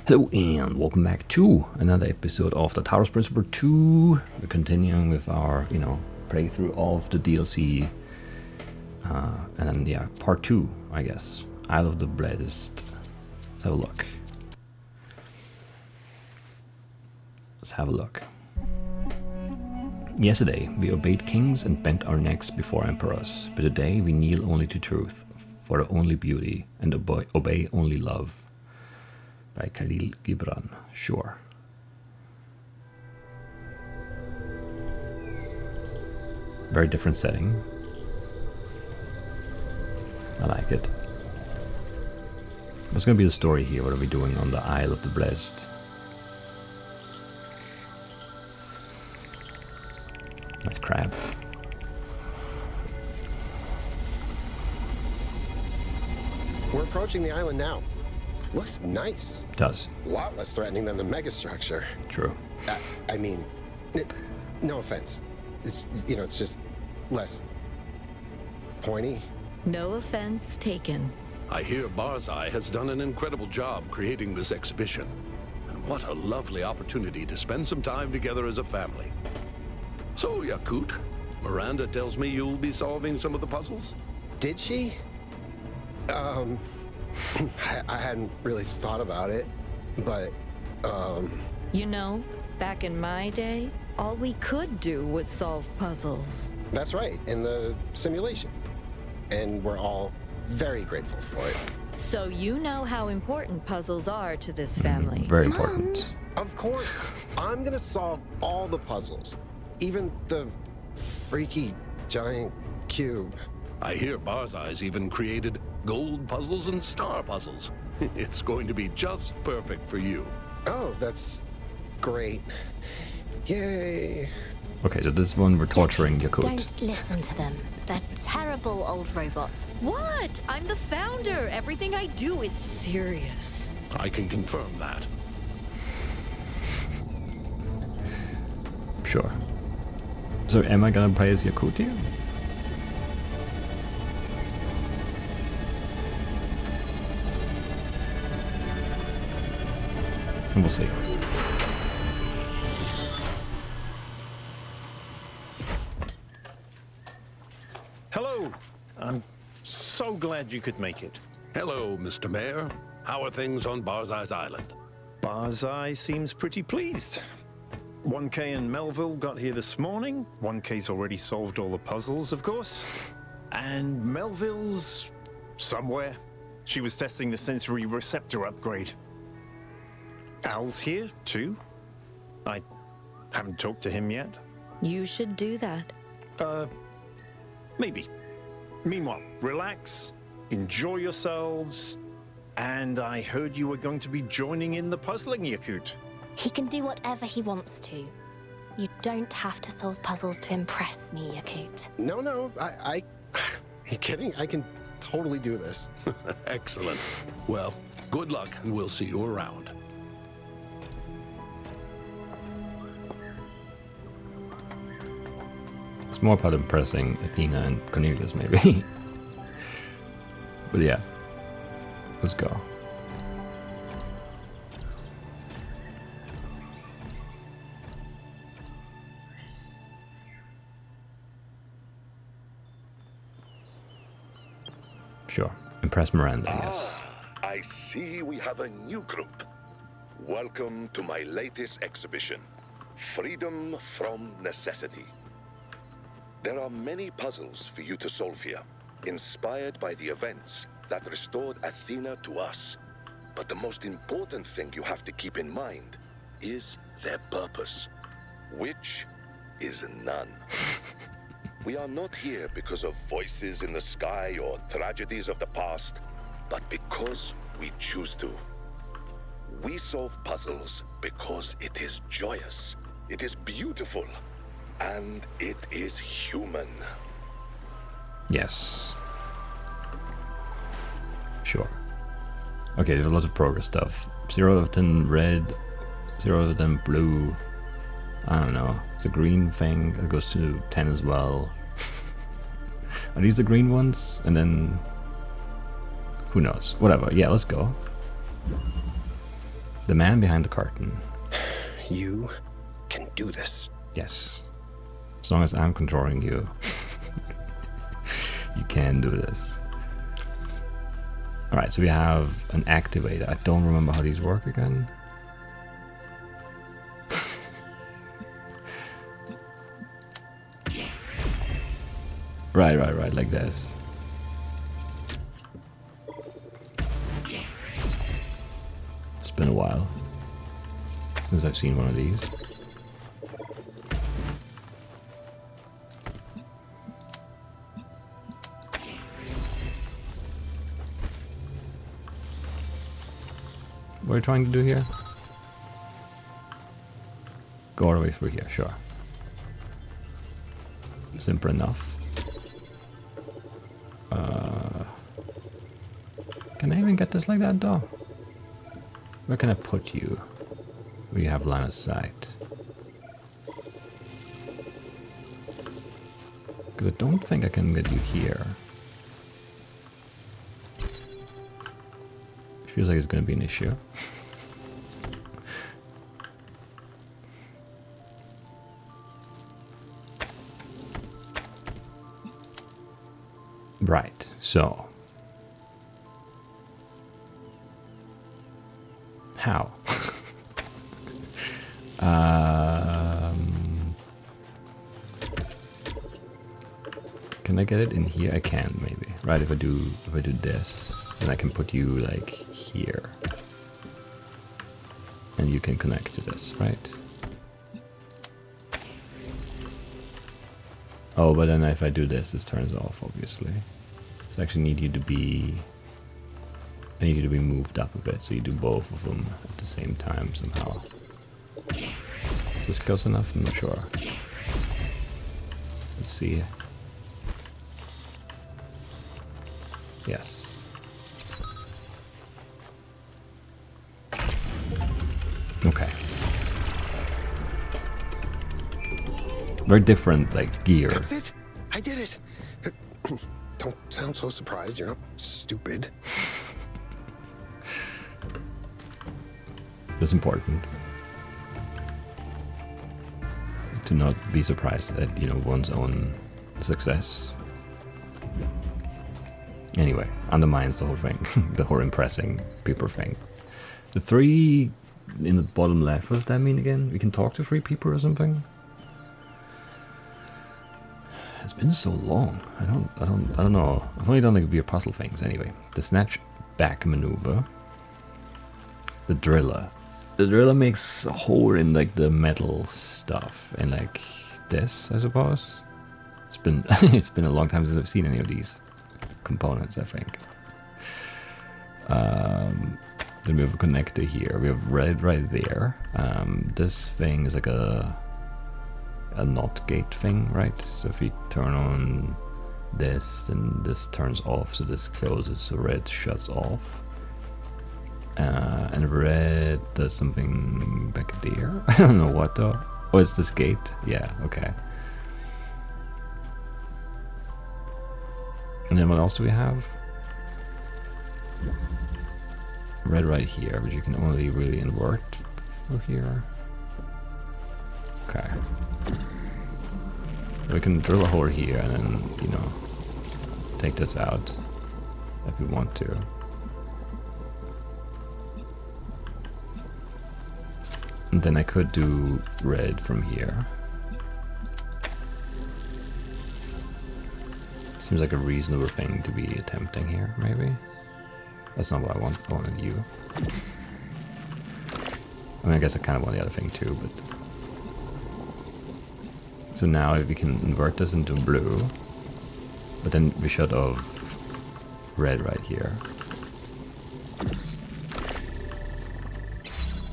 Hello and welcome back to another episode of the Talos Principle 2. We're continuing with our, playthrough of the DLC. And then, part 2, I guess. Isle of the Blessed. Let's have a look. Yesterday, we obeyed kings and bent our necks before emperors, but today we kneel only to truth, for the only beauty, and obey only love. By Khalil Gibran, sure. Very different setting. I like it. What's going to be the story here? What are we doing on the Isle of the Blessed? That's crab. We're approaching the island now. Looks nice. It does. A lot less threatening than the megastructure. True. I mean, no offense. It's just less pointy. No offense taken. I hear Barzai has done an incredible job creating this exhibition. And what a lovely opportunity to spend some time together as a family. So, Yakut, Miranda tells me you'll be solving some of the puzzles? Did she? I hadn't really thought about it, but, Back in my day, all we could do was solve puzzles. That's right, in the simulation. And we're all very grateful for it. So you know how important puzzles are to this family. Very important. Of course, I'm gonna solve all the puzzles. Even the freaky giant cube. I hear Barzai's even created gold puzzles and star puzzles. It's going to be just perfect for you. Oh, that's great. Yay. Okay, so this one we're torturing Yakut. Don't listen to them. They're terrible old robots. What? I'm the founder. Everything I do is serious. I can confirm that. Sure. So am I gonna play as Yakut here? And we'll see. Hello. I'm so glad you could make it. Hello, Mr. Mayor. How are things on Barzai's Island? Barzai seems pretty pleased. 1K and Melville got here this morning. 1K's already solved all the puzzles, of course. And Melville's somewhere. She was testing the sensory receptor upgrade. Al's here, too. I haven't talked to him yet. You should do that. Maybe. Meanwhile, relax, enjoy yourselves, and I heard you were going to be joining in the puzzling, Yakut. He can do whatever he wants to. You don't have to solve puzzles to impress me, Yakut. No, I you kidding? I can totally do this. Excellent. Well, good luck, and we'll see you around. It's more about impressing Athena and Cornelius, maybe. But yeah, let's go. Sure, impress Miranda, yes. I see we have a new group. Welcome to my latest exhibition, Freedom from Necessity. There are many puzzles for you to solve here, inspired by the events that restored Athena to us. But the most important thing you have to keep in mind is their purpose, which is none. We are not here because of voices in the sky or tragedies of the past, but because we choose to. We solve puzzles because it is joyous, it is beautiful, and it is human. Yes. Sure. Okay, there's a lot of progress stuff. 0 of them red, 0 of them blue. I don't know. It's a green thing that goes to 10 as well. Are these the green ones? And then... who knows? Whatever. Yeah, let's go. The man behind the curtain. You can do this. Yes. As long as I'm controlling you, you can do this. Alright, so we have an activator. I don't remember how these work again. Right, like this. It's been a while since I've seen one of these. What are you trying to do here? Go all the way through here, sure. Simple enough. Can I even get this like that though? Where can I put you? Where you have line of sight? Because I don't think I can get you here. Feels like it's going to be an issue. Right, so. How? Can I get it in here? I can, maybe. Right, if I do this, then I can put you like here. And you can connect to this, right? Oh, but then if I do this, this turns off, obviously. So I actually need you to be... I need you to be moved up a bit, so you do both of them at the same time somehow. Is this close enough? I'm not sure. Let's see. Yes. Okay. Very different, like, gear. That's it. I did it. Don't sound so surprised. You're not stupid. That's important. To not be surprised at, you know, one's own success. Anyway, undermines the whole thing. The whole impressing people thing. The 3 in the bottom left, what does that mean again? We can talk to 3 people or something? It's been so long. I don't know. I've only done like weird puzzle things anyway. The snatch back maneuver. The driller. The driller makes a hole in like the metal stuff and like this, I suppose. It's been it's been a long time since I've seen any of these components, I think. Then we have a connector here. We have red right there. This thing is like a NOT gate thing, right? So if we turn on this, then this turns off, so this closes, so red shuts off. And red does something back there. I don't know what though. Oh, it's this gate? Yeah, okay. And then what else do we have? Red right here, but you can only really invert through here. Okay. We can drill a hole here and then, you know, take this out if we want to. And then I could do red from here. Seems like a reasonable thing to be attempting here, maybe. That's not what I want. I wanted you. I mean, I guess I kind of want the other thing too, but... So now if we can invert this into blue, but then we should have red right here.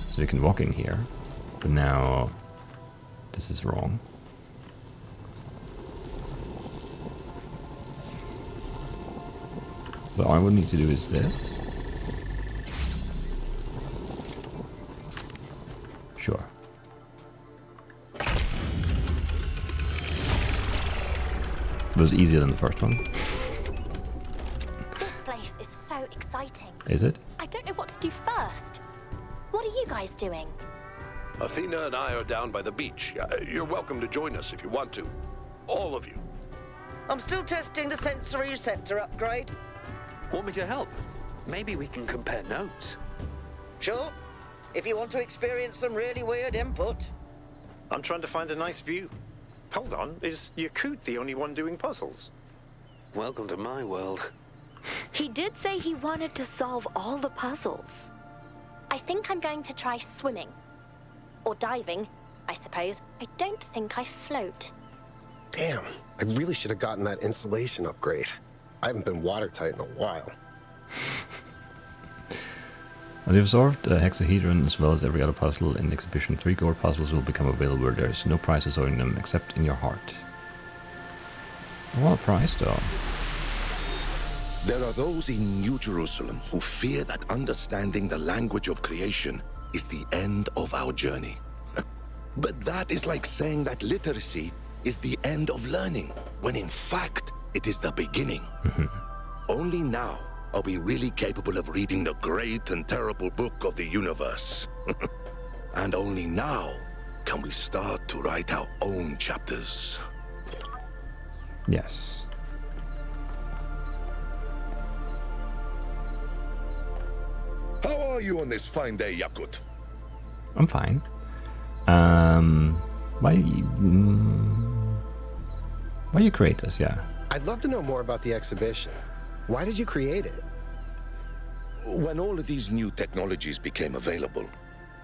So we can walk in here, but now this is wrong. But all I would need to do is this. Sure. It was easier than the first one. This place is so exciting. Is it? I don't know what to do first. What are you guys doing? Athena and I are down by the beach. You're welcome to join us if you want to. All of you. I'm still testing the sensory receptor upgrade. Want me to help? Maybe we can compare notes. Sure, if you want to experience some really weird input. I'm trying to find a nice view. Hold on, is Yakut the only one doing puzzles? Welcome to my world. He did say he wanted to solve all the puzzles. I think I'm going to try swimming. Or diving, I suppose. I don't think I float. Damn, I really should have gotten that insulation upgrade. I haven't been watertight in a while. As you've solved the hexahedron as well as every other puzzle in Exhibition, 3 gold puzzles will become available where there is no prize owing them except in your heart. I want a prize though. There are those in New Jerusalem who fear that understanding the language of creation is the end of our journey. But that is like saying that literacy is the end of learning, when in fact it is the beginning. Only now are we really capable of reading the great and terrible book of the universe. And only now can we start to write our own chapters. Yes. How are you on this fine day, Yakut? I'm fine. Why you create this? Yeah. I'd love to know more about the exhibition. Why did you create it? When all of these new technologies became available,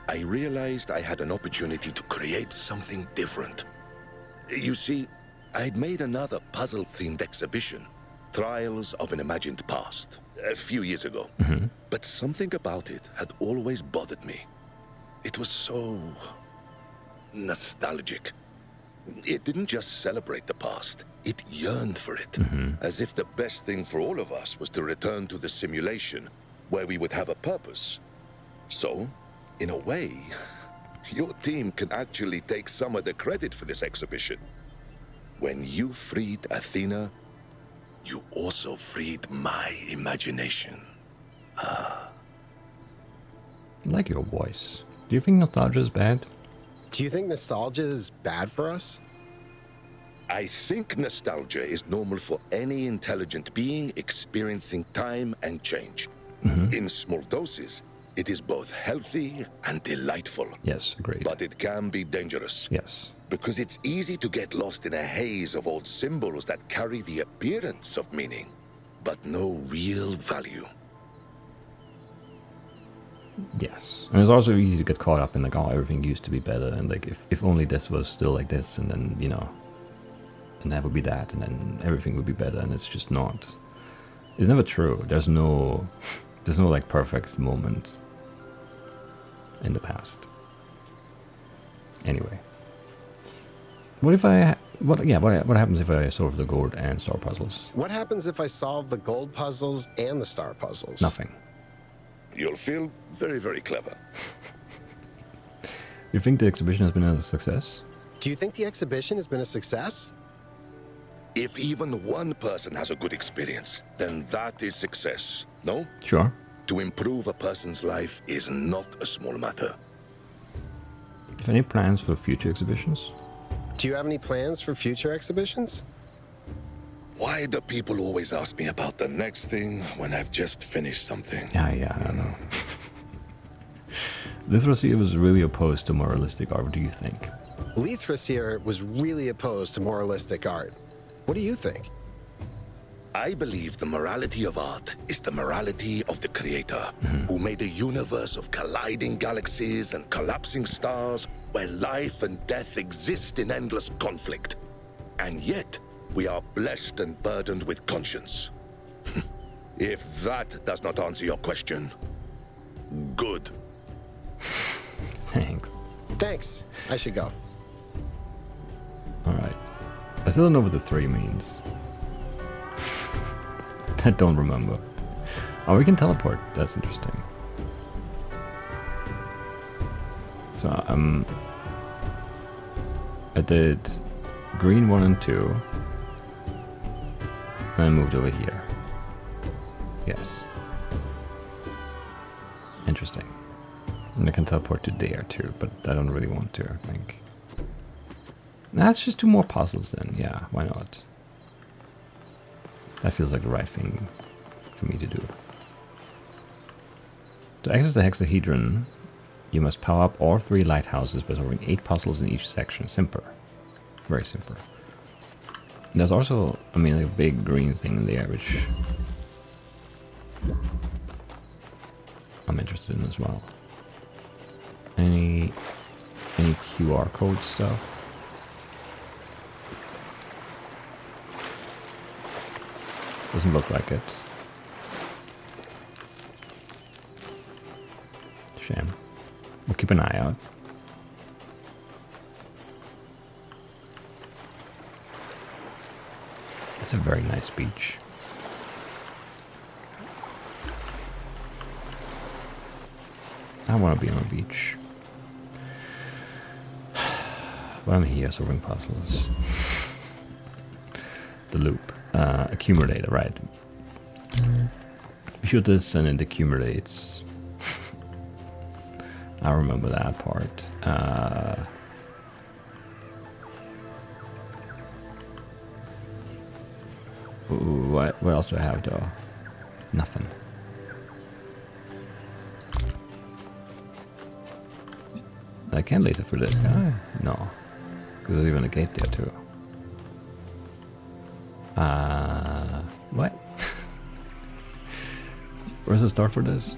I realized I had an opportunity to create something different. You see, I'd made another puzzle-themed exhibition, Trials of an Imagined Past, a few years ago. But something about it had always bothered me. It was so nostalgic. It didn't just celebrate the past, it yearned for it. As if the best thing for all of us was to return to the simulation where we would have a purpose. So, in a way, your team can actually take some of the credit for this exhibition. When you freed Athena, you also freed my imagination. I like your voice. Do you think nostalgia is bad? Do you think nostalgia is bad for us? I think nostalgia is normal for any intelligent being experiencing time and change. In small doses, it is both healthy and delightful. Yes, agreed. But it can be dangerous. Yes. Because it's easy to get lost in a haze of old symbols that carry the appearance of meaning, but no real value. Yes. And it's also easy to get caught up in like, oh, everything used to be better, and like if only this was still like this, and then, you know, and that would be that, and then everything would be better, and it's just not. It's never true. There's no like perfect moment in the past. Anyway. What happens if I solve the gold and star puzzles? What happens if I solve the gold puzzles and the star puzzles? Nothing. You'll feel very, very clever. You think the exhibition has been a success? Do you think the exhibition has been a success? If even one person has a good experience, then that is success, no? Sure. To improve a person's life is not a small matter. Have any plans for future exhibitions? Do you have any plans for future exhibitions? Why do people always ask me about the next thing when I've just finished something? Yeah, I know. Literacy was really opposed to moralistic art. What do you think? Lithras here was really opposed to moralistic art. What do you think? I believe the morality of art is the morality of the creator, who made a universe of colliding galaxies and collapsing stars where life and death exist in endless conflict. And yet, we are blessed and burdened with conscience. If that does not answer your question, good. Thanks. Thanks. I should go. Alright. I still don't know what the 3 means. I don't remember. Oh, we can teleport. That's interesting. So, I did green 1 and 2. And I moved over here. Yes. Interesting. And I can teleport to there too, but I don't really want to, I think. That's just 2 more puzzles then. Yeah, why not? That feels like the right thing for me to do. To access the hexahedron, you must power up all 3 lighthouses by solving 8 puzzles in each section. Simple. Very simple. And there's also, I mean, a big green thing in there, which I'm interested in as well. Any QR code stuff? Doesn't look like it. Shame. We'll keep an eye out. It's a very nice beach. I want to be on a beach. But I'm here solving puzzles. The loop. Accumulator, right. We shoot this and it accumulates. I remember that part. What else do I have though? Nothing. I can't laser through this guy? No. Because there's even a gate there too. What? Where's the start for this?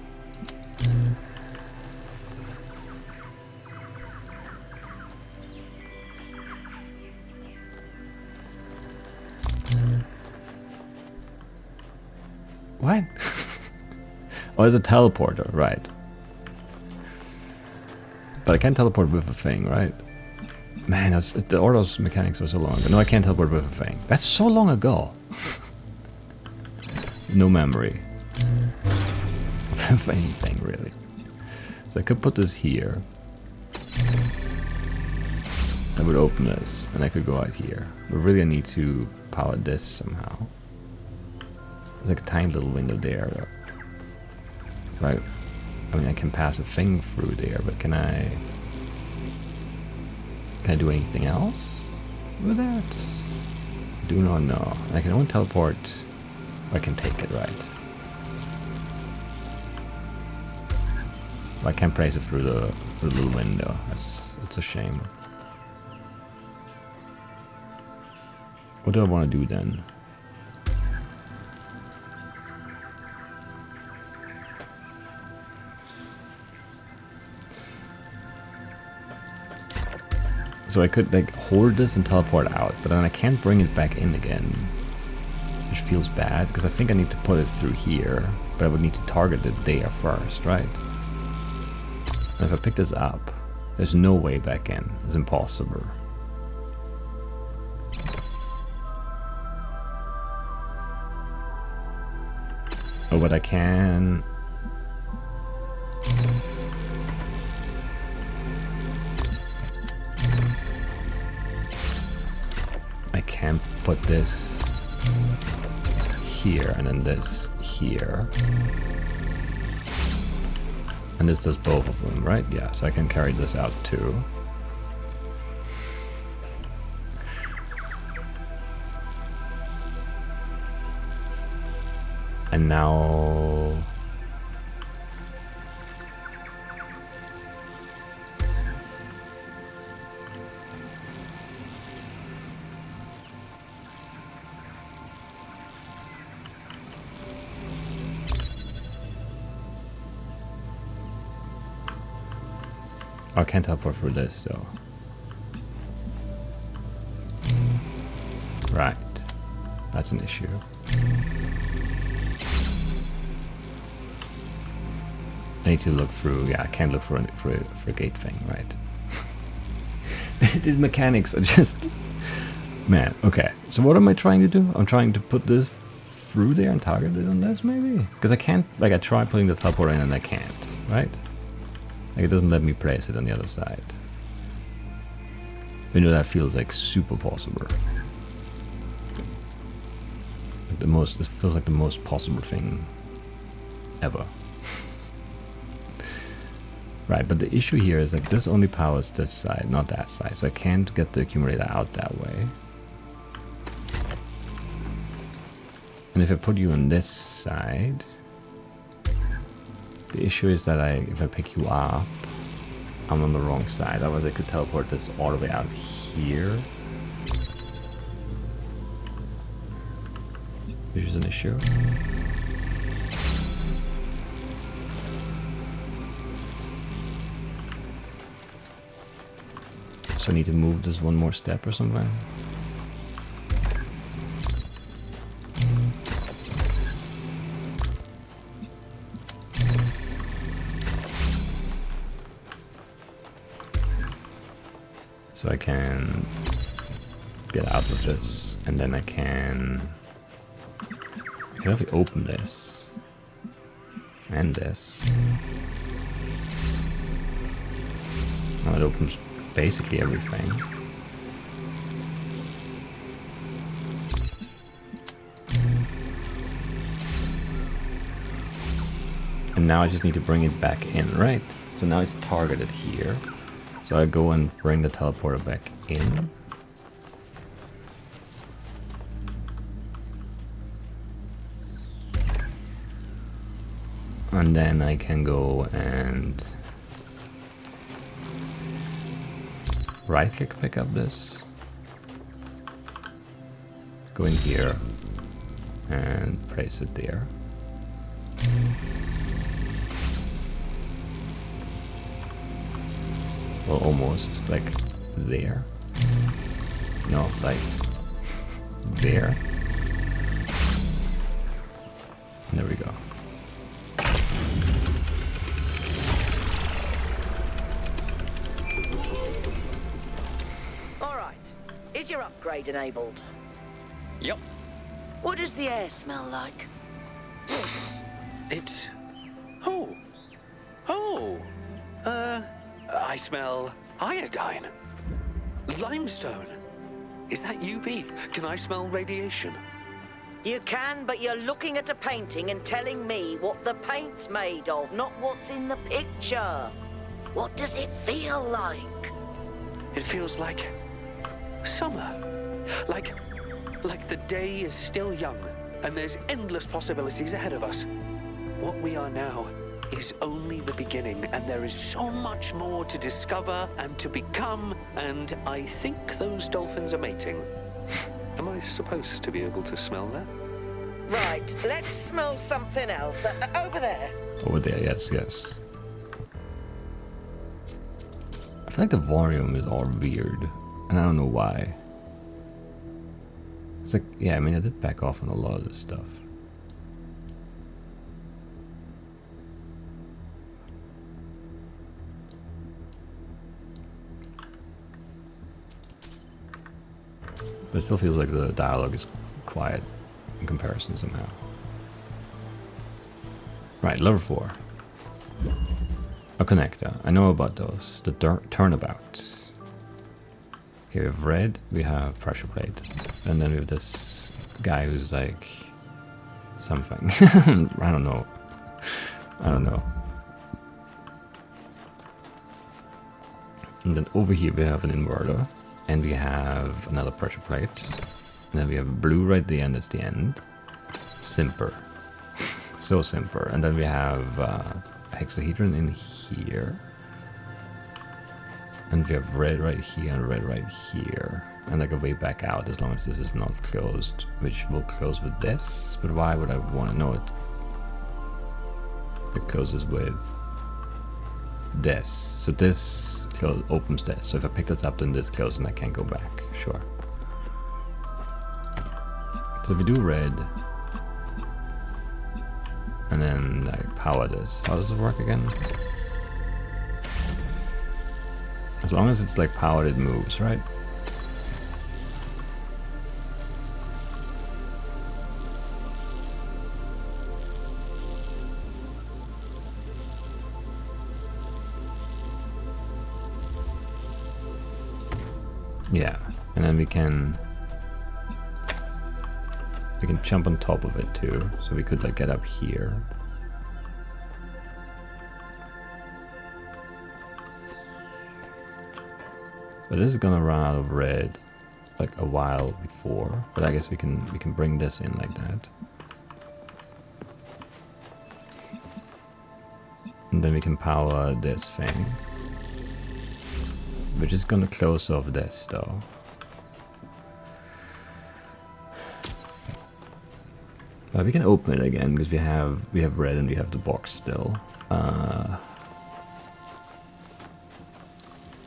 What? Oh, it's a teleporter, right. But I can't teleport with a thing, right? Man, all those mechanics are so long ago. No, I can't teleport with a thing. That's so long ago. No memory of anything, really. So I could put this here. I would open this, and I could go out here. But really I need to power this somehow. There's like a tiny little window there, though. Right? I mean, I can pass a thing through there, but can I do anything else with that? Do not know. I can only teleport. I can take it, right? I can't place it through the little window. It's a shame. What do I want to do then? So I could like hoard this and teleport out, but then I can't bring it back in again. Which feels bad, because I think I need to put it through here, but I would need to target it there first, right? And if I pick this up, there's no way back in. It's impossible. Oh, but I can... I can put this here and then this here. And this does both of them, right? Yeah, so I can carry this out too. And now... I can't teleport for this though. Right. That's an issue. I need to look through. Yeah, I can't look for a gate thing, right? These mechanics are just... Man, okay. So what am I trying to do? I'm trying to put this through there and target it on this, maybe? Because I can't... Like, I tried putting the teleporter in and I can't, right? Like, it doesn't let me place it on the other side. You know, that feels like super possible. Like the most... This feels like the most possible thing ever. Right, but the issue here is like this only powers this side, not that side, so I can't get the accumulator out that way. And if I put you on this side, the issue is that if I pick you up, I'm on the wrong side. Otherwise I could teleport this all the way out here, which is an issue. So I need to move this one more step or something. So I can get out of this, and then I can actually open this and this. Now it opens basically everything. And now I just need to bring it back in, right? So now it's targeted here. So I go and bring the teleporter back in. And then I can go and right click, pick up this, go in here and place it there. Well, almost like there. No, like there. And there we go. Is your upgrade enabled? Yep. What does the air smell like? It's... Oh. I smell iodine. Limestone. Is that you, Beep? Can I smell radiation? You can, but you're looking at a painting and telling me what the paint's made of, not what's in the picture. What does it feel like? It feels like... summer. Like the day is still young, and there's endless possibilities ahead of us. What we are now is only the beginning, and there is so much more to discover and to become, and I think those dolphins are mating. Am I supposed to be able to smell that? Right, let's smell something else. Over there. Over there, yes, yes. I feel like the volume is all weird, and I don't know why. It's like, yeah, I mean, I did back off on a lot of this stuff. But it still feels like the dialogue is quiet in comparison somehow. Right, level 4. A connector. I know about those. The turnabouts. Okay, we have red, we have pressure plate. And then we have this guy who's like... something. I don't know. I don't know. And then over here we have an inverter. And we have another pressure plate. And then we have blue right at the end, that's the end. Simper. So simper. And then we have hexahedron in here. And we have red right here and red right here. And like a way back out as long as this is not closed. Which will close with this. But why would I want to know it? It closes with this. So this opens this. So if I pick this up, then this closes and I can't go back. Sure. So if we do red, and then I power this, how does it work again? As long as it's like powered, it moves, right? Yeah, and then we can jump on top of it too, so we could like get up here. But this is gonna run out of red like a while before. But I guess we can bring this in like that. And then we can power this thing. We're just gonna close off this though. But we can open it again because we have red and we have the box still.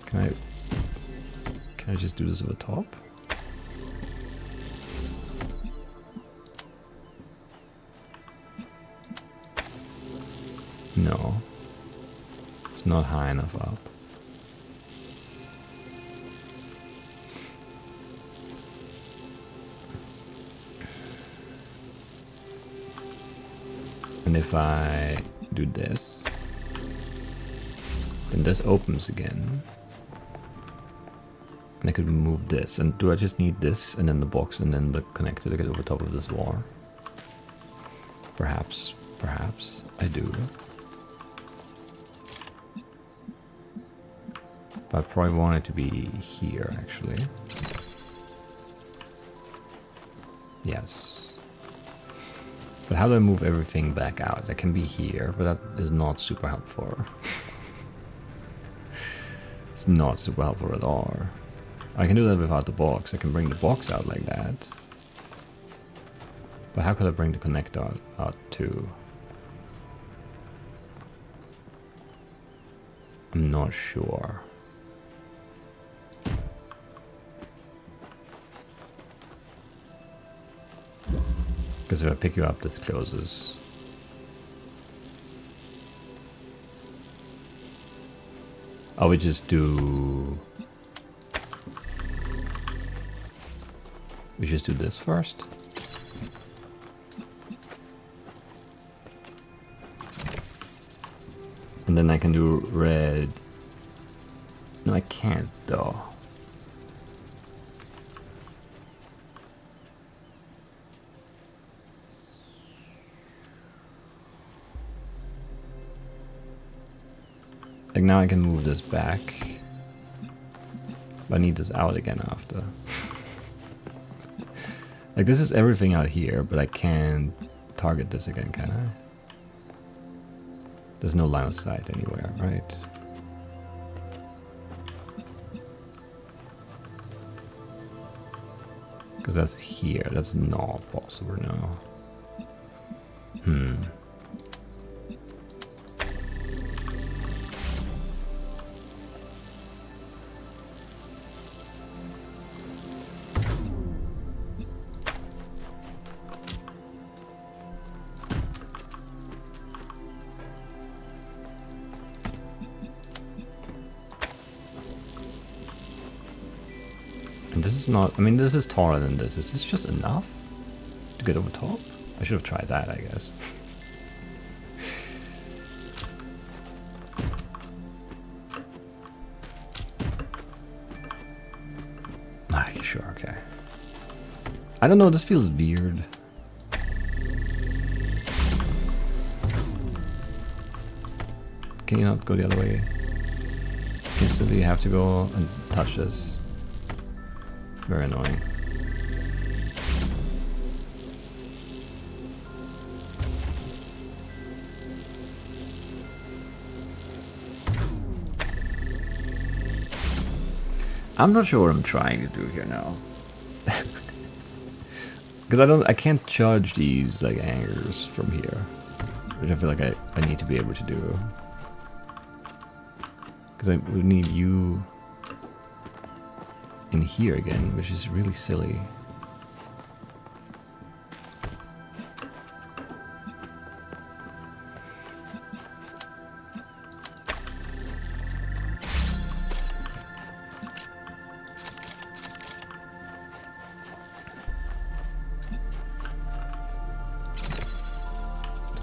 Can I just do this over top? No. It's not high enough up. And if I do this, then this opens again. And I could move this. And do I just need this and then the box and then the connector to get over top of this wall? Perhaps I do. But I probably want it to be here actually. Yes. But how do I move everything back out? That can be here, but that is not super helpful. It's not super helpful at all. I can do that without the box. I can bring the box out like that. But how could I bring the connector out too? I'm not sure. Because if I pick you up, this closes. Oh, we just do... We just do this first? And then I can do red... No, I can't though. Like now I can move this back. But I need this out again after. Like this is everything out here, but I can't target this again, can I? There's no line of sight anywhere, right? Because that's here, that's not possible now. This is not, I mean, this is taller than this. Is this just enough to get over top? I should have tried that, I guess. Sure, okay. I don't know, this feels weird. Can you not go the other way? Instantly you have to go and touch this. Very annoying. I'm not sure what I'm trying to do here now. Because I can't judge these like angers from here. Which I feel like I need to be able to do. Because I would need you in here again, which is really silly.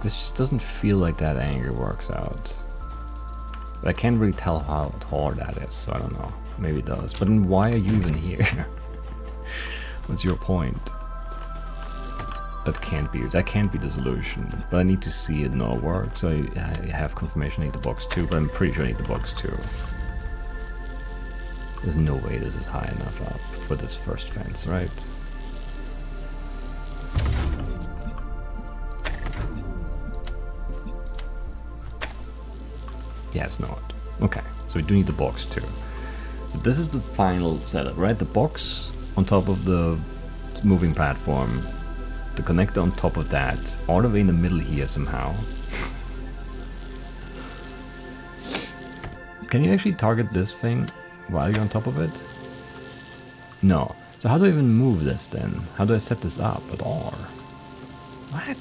This just doesn't feel like that anger works out. But I can't really tell how tall that is, so I don't know. Maybe it does. But then why are you even here? What's your point? That can't be the solution. But I need to see it not work, so I have confirmation I need the box too, but I'm pretty sure I need the box too. There's no way this is high enough up for this first fence, right? Yeah, it's not. Okay, so we do need the box too. So this is the final setup, right? The box on top of the moving platform, the connector on top of that, all the way in the middle here somehow. Can you actually target this thing while you're on top of it? No. So how do I even move this then? How do I set this up at all? What?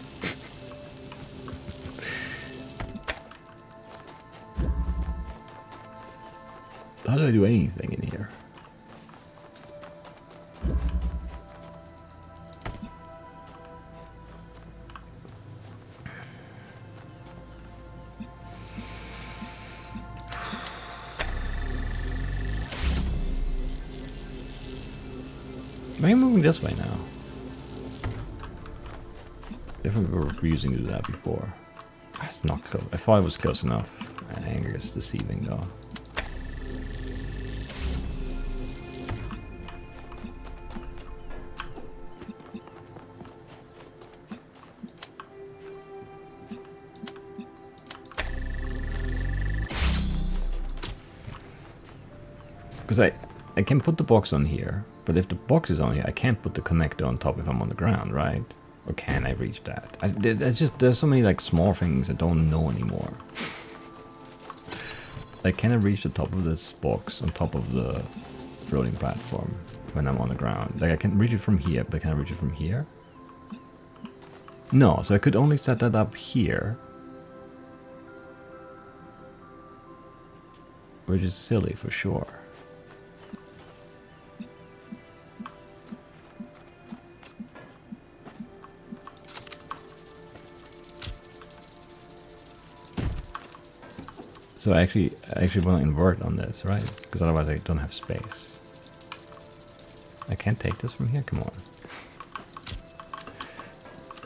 How do I do anything in here? Am I moving this way now? Definitely were refusing to do that before. That's not close. I thought it was close enough. Anger is deceiving though. Because I can put the box on here, but if the box is on here, I can't put the connector on top if I'm on the ground, right? Or can I reach that? There's so many like small things I don't know anymore. Like, can I reach the top of this box on top of the floating platform when I'm on the ground? Like, I can reach it from here, but can I reach it from here? No, so I could only set that up here. Which is silly for sure. So I actually want to invert on this, right? Because otherwise I don't have space. I can't take this from here? Come on.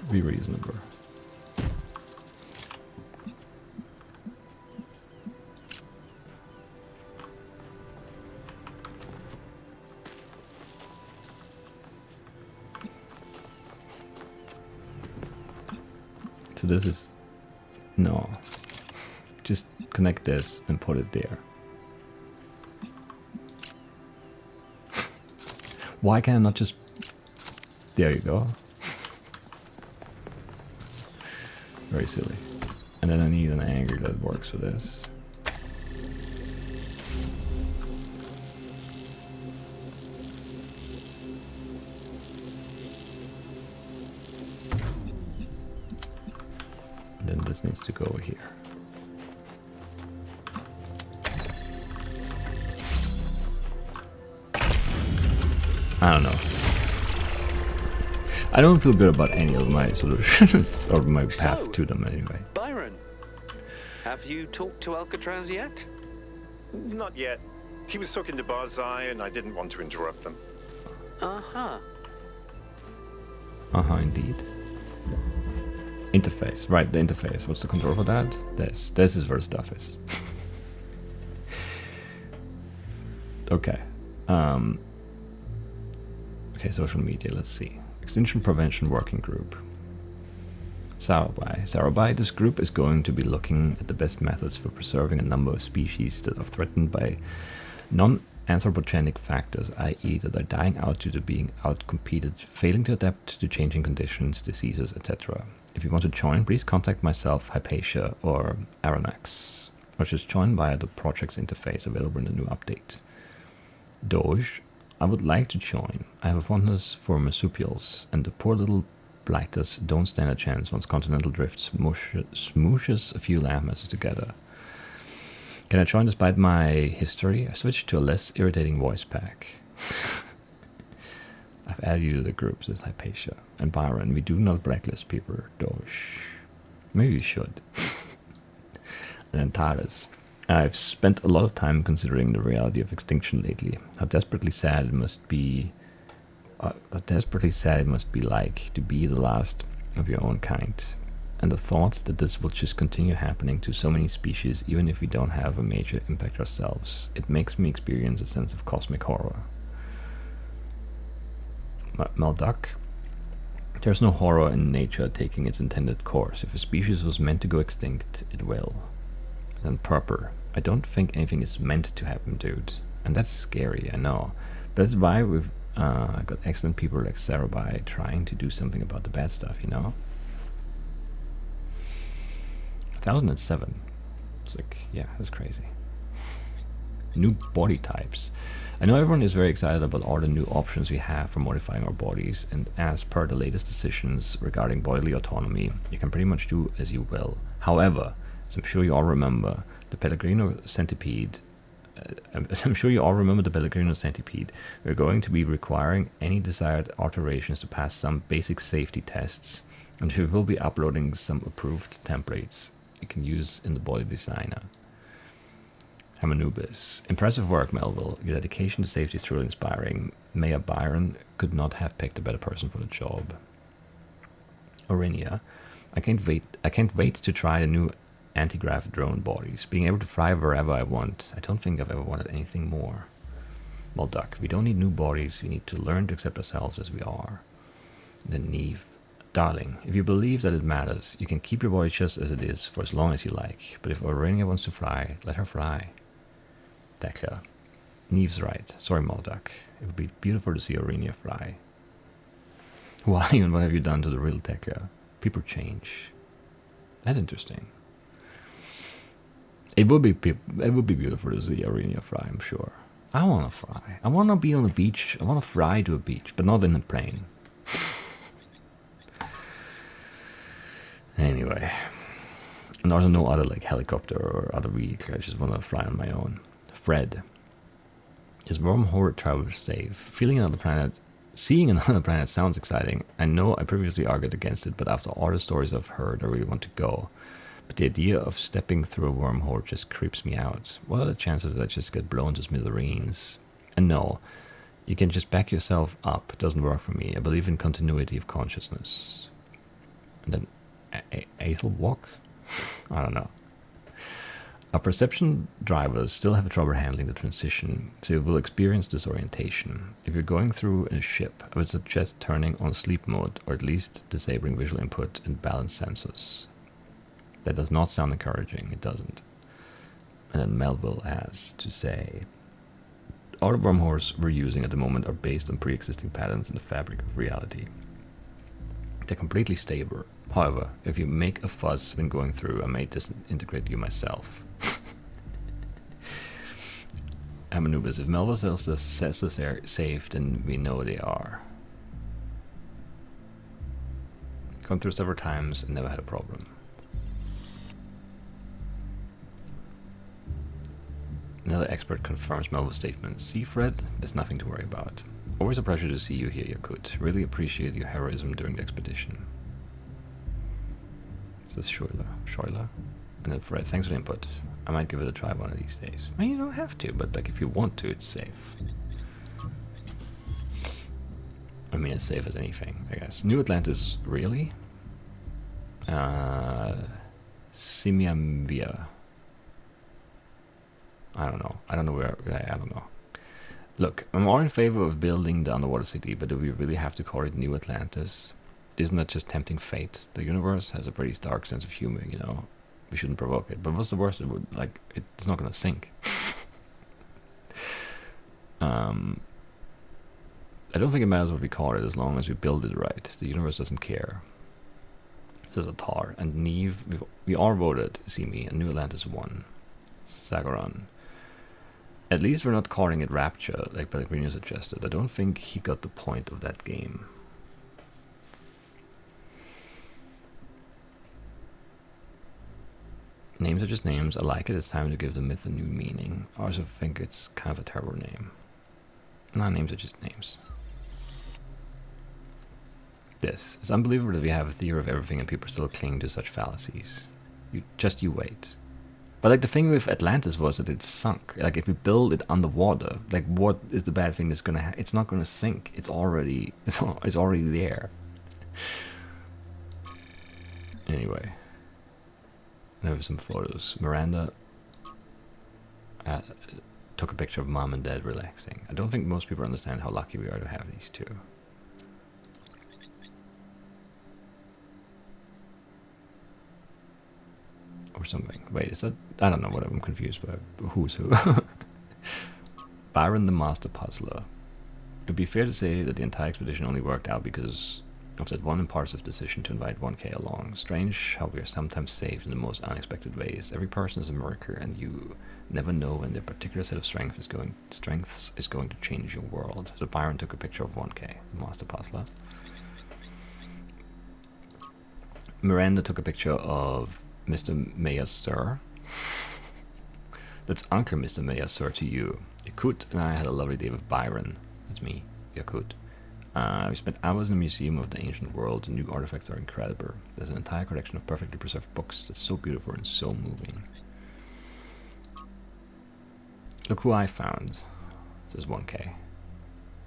Be reasonable. So this is... no. Just connect this and put it there. Why can I not just... there you go. Very silly. And then I need an angle that works for this. And then this needs to go over here. I don't know. I don't feel good about any of my solutions, or my path to them anyway. Byron, have you talked to Alcatraz yet? Not yet. He was talking to Barzai, and I didn't want to interrupt them. Uh-huh. Uh-huh, indeed. Interface. Right, the interface. What's the control for that? This. This is where the stuff is. Okay. Okay, social media, let's see. Extinction Prevention Working Group. Sarabai. This group is going to be looking at the best methods for preserving a number of species that are threatened by non-anthropogenic factors, i.e. that are dying out due to being outcompeted, failing to adapt to changing conditions, diseases, etc. If you want to join, please contact myself, Hypatia, or Aranax, or just join via the project's interface available in the new update. Doge. I would like to join. I have a fondness for marsupials, and the poor little blighters don't stand a chance once continental drift smooshes a few land masses together. Can I join despite my history? I switched to a less irritating voice pack. I've added you to the group, says Hypatia. And Byron, we do not blacklist people, Doge. Maybe we should. And then Talos. I've spent a lot of time considering the reality of extinction lately. How desperately sad it must be. How desperately sad it must be like to be the last of your own kind. And the thought that this will just continue happening to so many species, even if we don't have a major impact ourselves, it makes me experience a sense of cosmic horror. Malduck. There's no horror in nature taking its intended course. If a species was meant to go extinct, it will. Then Purper. I don't think anything is meant to happen, dude. And that's scary, I know. But that's why we've got excellent people like Sarabai trying to do something about the bad stuff, you know? 1007. It's like, yeah, that's crazy. New body types. I know everyone is very excited about all the new options we have for modifying our bodies, and as per the latest decisions regarding bodily autonomy, you can pretty much do as you will. However, as I'm sure you all remember, the Pellegrino centipede. We're going to be requiring any desired alterations to pass some basic safety tests, and we will be uploading some approved templates you can use in the body designer. Hamanubis. Impressive work, Melville. Your dedication to safety is truly inspiring. Mayor Byron could not have picked a better person for the job. Orinia. I can't wait to try the new anti-grav drone bodies. Being able to fly wherever I want. I don't think I've ever wanted anything more. Malduck. We don't need new bodies. We need to learn to accept ourselves as we are. Then Neve. Darling, if you believe that it matters, you can keep your body just as it is for as long as you like. But if Aurania wants to fly, let her fly. Tekla. Neve's right. Sorry, Malduck. It would be beautiful to see Aurania fly. Why and what have you done to the real Tekla? People change. That's interesting. It would be beautiful to see Aurania fly, I'm sure. I want to fly. I want to be on a beach. I want to fly to a beach, but not in a plane. Anyway, and there's no other like helicopter or other vehicle. I just want to fly on my own. Fred. Is wormhole travel safe? Seeing another planet sounds exciting. I know I previously argued against it, but after all the stories I've heard, I really want to go. But the idea of stepping through a wormhole just creeps me out. What are the chances that I just get blown to smithereens? And no, you can just back yourself up. It doesn't work for me. I believe in continuity of consciousness. And then Aethel walk? I don't know. Our perception drivers still have trouble handling the transition, so you will experience disorientation. If you're going through in a ship, I would suggest turning on sleep mode, or at least disabling visual input and balance sensors. That does not sound encouraging, it doesn't. And then Melville has to say, all the wormholes we're using at the moment are based on pre-existing patterns in the fabric of reality. They're completely stable. However, if you make a fuss when going through, I may disintegrate you myself. Amanubis, if Melville says this are safe, then we know they are. Gone through several times and never had a problem. Another expert confirms Melville's statement. See, Fred, there's nothing to worry about. Always a pleasure to see you here, Yakut. Really appreciate your heroism during the expedition. Says Shoila. And then Fred, thanks for the input. I might give it a try one of these days. I mean, you don't have to, but like if you want to, it's safe. I mean, as safe as anything, I guess. New Atlantis, really? Simiamvia. I don't know. I don't know where. I don't know. Look, I'm more in favor of building the underwater city, but do we really have to call it New Atlantis? Isn't that just tempting fate? The universe has a pretty dark sense of humor, you know. We shouldn't provoke it. But what's the worst? It would, like, it's not gonna sink. I don't think it matters what we call it as long as we build it right. The universe doesn't care. Says Atar. And Neve, we all voted, see me, and New Atlantis won. Sagaran. At least we're not calling it Rapture, like Pellegrino suggested. I don't think he got the point of that game. Names are just names. I like it. It's time to give the myth a new meaning. I also think it's kind of a terrible name. Nah, names are just names. It's unbelievable that we have a theory of everything and people still cling to such fallacies. You wait. But like the thing with Atlantis was that it sunk. Like if we build it underwater, like what is the bad thing that's gonna happen? It's not gonna sink. It's already there. Anyway, there were some photos. Miranda took a picture of mom and dad relaxing. I don't think most people understand how lucky we are to have these two. Or something. Wait, is that... I don't know what I'm confused by. Who's who? Byron the Master Puzzler. It'd be fair to say that the entire expedition only worked out because of that one impulsive decision to invite 1K along. Strange how we are sometimes saved in the most unexpected ways. Every person is a miracle, and you never know when their particular set of strengths is going to change your world. So Byron took a picture of 1K, the Master Puzzler. Miranda took a picture of Mr. Mayor Sir. That's Uncle Mr. Mayor Sir to you. Yakut and I had a lovely day with Byron. That's me, Yakut. We spent hours in the Museum of the Ancient World. The new artifacts are incredible. There's an entire collection of perfectly preserved books that's so beautiful and so moving. Look who I found. Says 1K.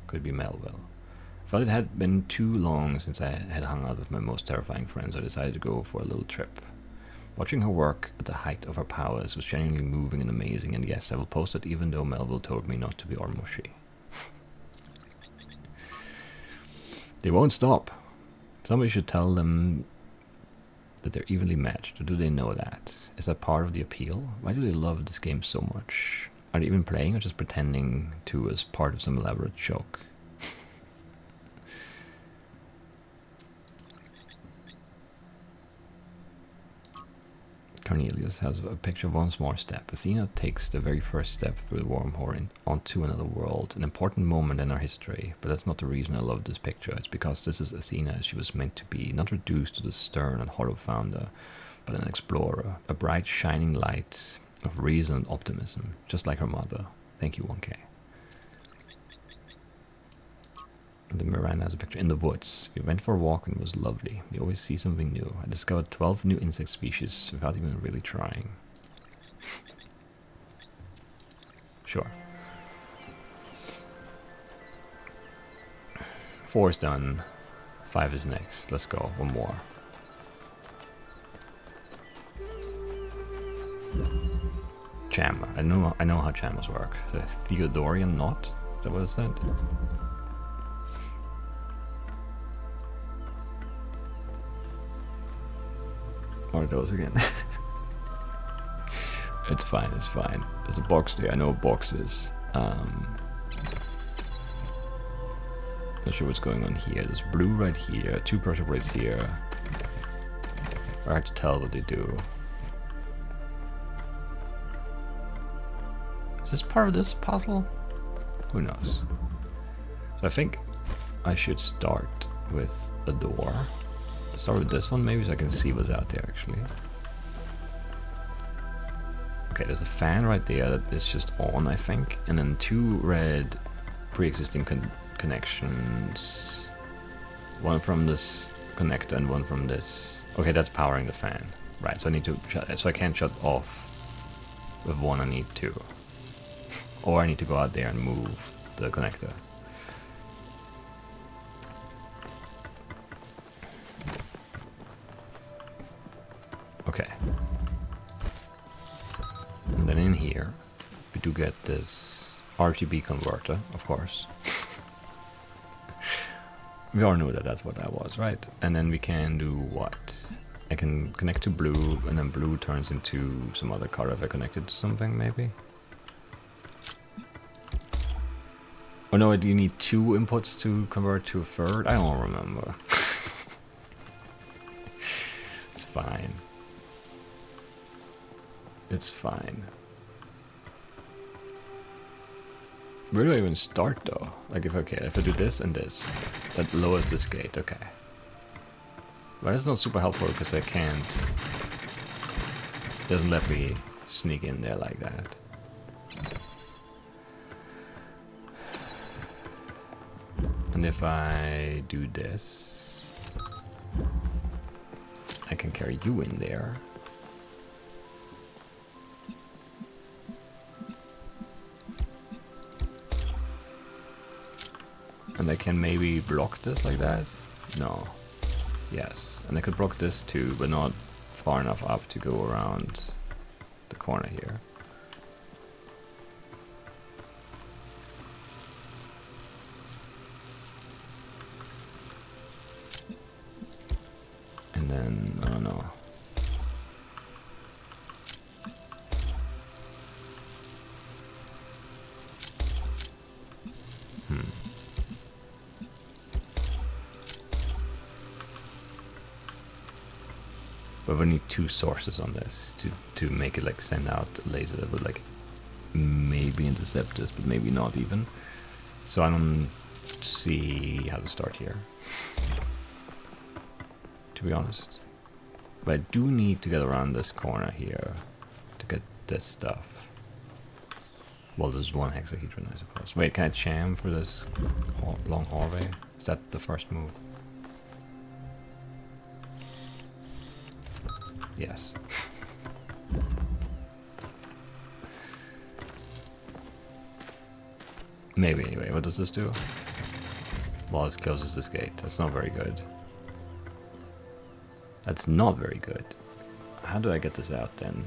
Could be Melville. Felt it had been too long since I had hung out with my most terrifying friends. I decided to go for a little trip. Watching her work at the height of her powers was genuinely moving and amazing, and yes, I will post it even though Melville told me not to be all mushy. They won't stop. Somebody should tell them that they're evenly matched, or do they know that? Is that part of the appeal? Why do they love this game so much? Are they even playing or just pretending to as part of some elaborate joke? Cornelius has a picture of Once More Step. Athena takes the very first step through the wormhole onto another world, an important moment in our history, but that's not the reason I love this picture. It's because this is Athena as she was meant to be, not reduced to the stern and hollow founder, but an explorer, a bright shining light of reason and optimism, just like her mother. Thank you, 1K. And then Miranda has a picture in the woods. We went for a walk and it was lovely. You always see something new. I discovered 12 new insect species without even really trying. Sure. 4 is done. 5 is next. Let's go. One more. Chamma. I know how chammas work. The Theodorian knot? Is that what it said? What are those again? It's fine, it's fine. There's a box there, I know what box is. Not sure what's going on here. There's blue right here, 2 pressure plates here. Hard to tell what they do. Is this part of this puzzle? Who knows? So I think I should start with a door. Start with this one maybe so I can see what's out there actually. Okay, there's a fan right there that is just on, I think, and then 2 red pre-existing connections. One from this connector and one from this. Okay, that's powering the fan. Right, so I need to so I can't shut off with one, I need 2. Or I need to go out there and move the connector. Okay. And then in here, we do get this RGB converter, of course. We all knew that that's what that was, right? And then we can do what? I can connect to blue, and then blue turns into some other color if I connect it to something, maybe? Oh no, do you need 2 inputs to convert to a third? I don't remember. It's fine. It's fine. Where do I even start though? Like if I do this and this, that lowers this gate, okay. But that's not super helpful because I can't, it doesn't let me sneak in there like that. And if I do this, I can carry you in there. And I can maybe block this like that? No. Yes. this, and I could block this too, but not far enough up to go around the corner here. And then, I don't know. But we need two sources on this to make it like send out a laser that would like maybe intercept this, but maybe not even. So I don't see how to start here, to be honest. But I do need to get around this corner here to get this stuff. Well, there's one hexahedron, I suppose. Wait, can I jam for this long hallway? Is that the first move? Yes. Maybe anyway. What does this do? Well, it closes this gate. That's not very good. That's not very good. How do I get this out then?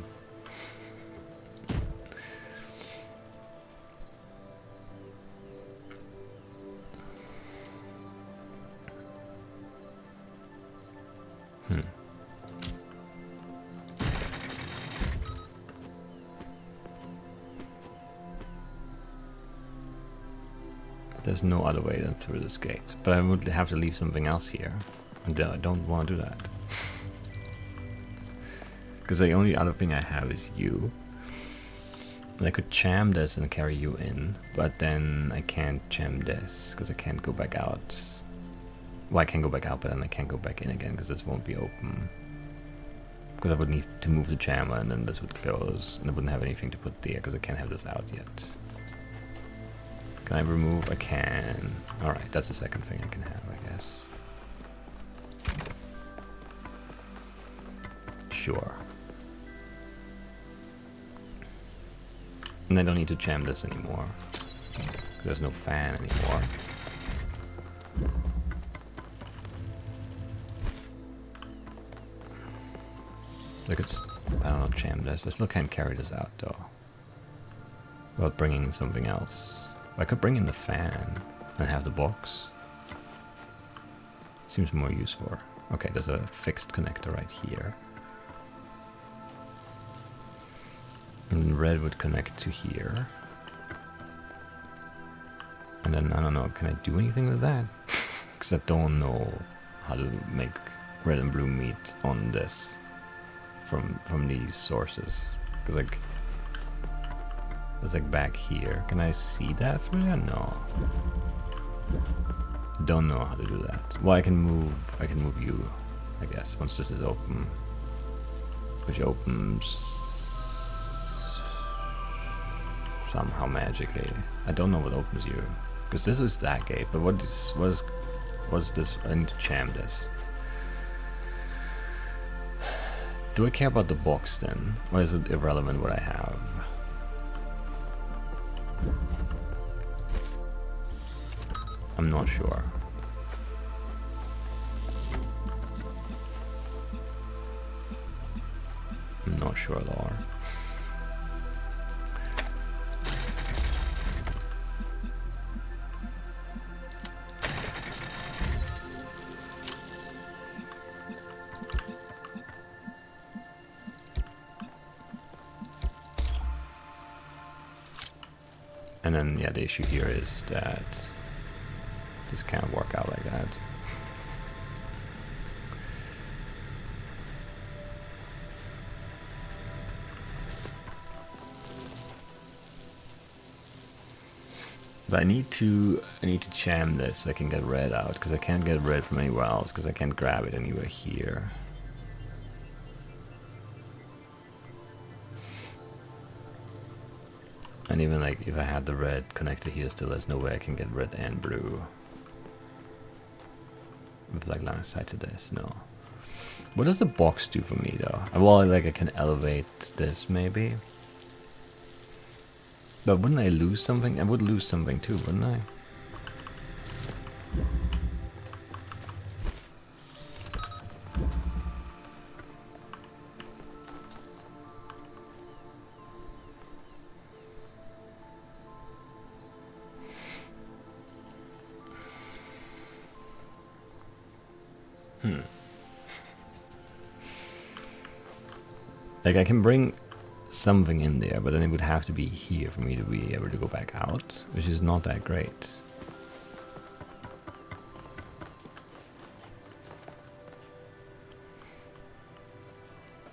There's no other way than through this gate. But I would have to leave something else here. And I don't want to do that. Because the only other thing I have is you. And I could jam this and carry you in. But then I can't jam this. Because I can't go back out. Well, I can go back out, but then I can't go back in again. Because this won't be open. Because I would need to move the jammer and then this would close. And I wouldn't have anything to put there. Because I can't have this out yet. Can I remove? I can. Alright, that's the second thing I can have, I guess. Sure. And I don't need to jam this anymore. There's no fan anymore. Look, it's... I don't know, jam this. I still can't carry this out, though. Without bringing in something else. I could bring in the fan and have the box. Seems more useful. Okay, there's a fixed connector right here. And then red would connect to here. And then, I don't know, can I do anything with that? Because I don't know how to make red and blue meet on this from these sources. Because like... It's like back here. Can I see that through there? No. Don't know how to do that. Well, I can move you, I guess, once this is open. Which opens somehow magically. I don't know what opens you. Because this is that gate, but what is this? I need to jam this. Do I care about the box then? Or is it irrelevant what I have? I'm not sure. I'm not sure at all. And then, yeah, the issue here is that this can't work out like that. But I need to jam this so I can get red out, because I can't get red from anywhere else, because I can't grab it anywhere here. And even like if I had the red connector here, still there's no way I can get red and blue with like line of sight to this. No. What does the box do for me though? Well, like I can elevate this maybe. But wouldn't I lose something? I would lose something too, wouldn't I? Like, I can bring something in there, but then it would have to be here for me to be able to go back out, which is not that great.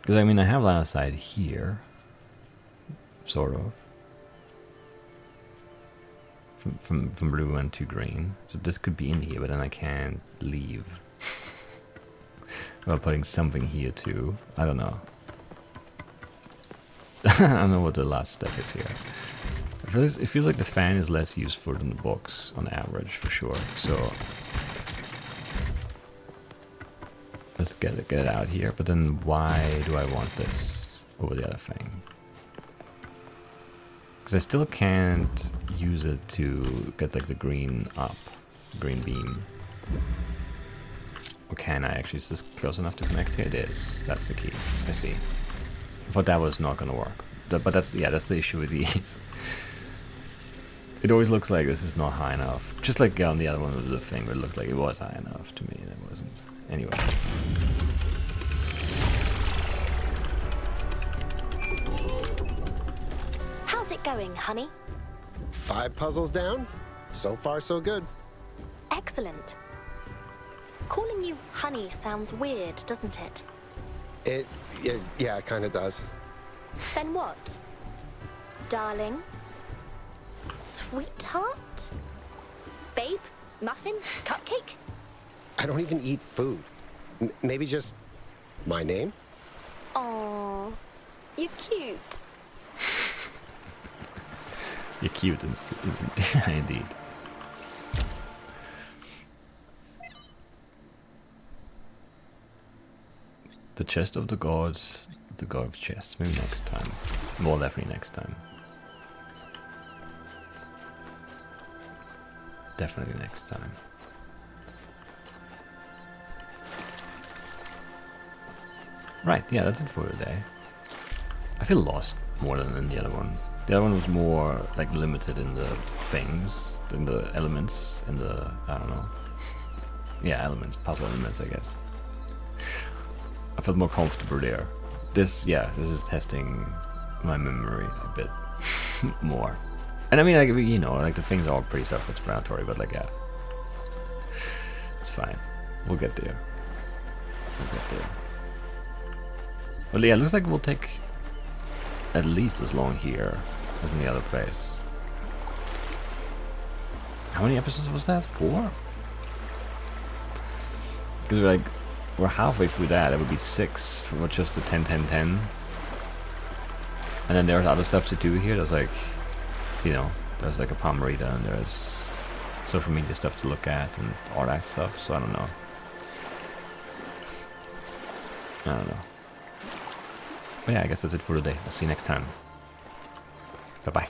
Because, I mean, I have line of sight here, sort of. From blue and to green. So this could be in here, but then I can't leave. Well, putting something here too. I don't know. I don't know what the last step is here. It feels like the fan is less useful than the box on average, for sure. So let's get it out here. But then why do I want this over the other thing? Because I still can't use it to get like the green up, green beam. Or can I actually? Is this close enough to connect here? It is. That's the key. I see. I thought that was not gonna work. But that's, yeah, that's the issue with these. It always looks like this is not high enough. Just like on the other one was the thing where it looked like it was high enough to me. And it wasn't. Anyway. How's it going, honey? 5 puzzles down? So far, so good. Excellent. Calling you honey sounds weird, doesn't it? Yeah, it kind of does. Then what? Darling? Sweetheart? Babe? Muffin? Cupcake? I don't even eat food. Maybe just my name? Aww, you're cute. You're cute, indeed. The chest of the gods, the god of chests. Maybe next time. More definitely next time. Definitely next time. Right, yeah, that's it for today. I feel lost more than in the other one. The other one was more like limited in the things, in the elements, in the, I don't know. Yeah, elements, puzzle elements, I guess. I felt more comfortable there. This is testing my memory a bit more. And I mean, like, you know, like the things are all pretty self-explanatory, but like, yeah, it's fine. We'll get there. Well, yeah, it looks like we'll take at least as long here as in the other place. How many episodes was that? 4? Because we're halfway through that. That would be 6 for just the 10-10-10. And then there's other stuff to do here. There's like, you know, there's like a palm reader and there's social media stuff to look at and all that stuff. So I don't know. But yeah, I guess that's it for today. I'll see you next time. Bye-bye.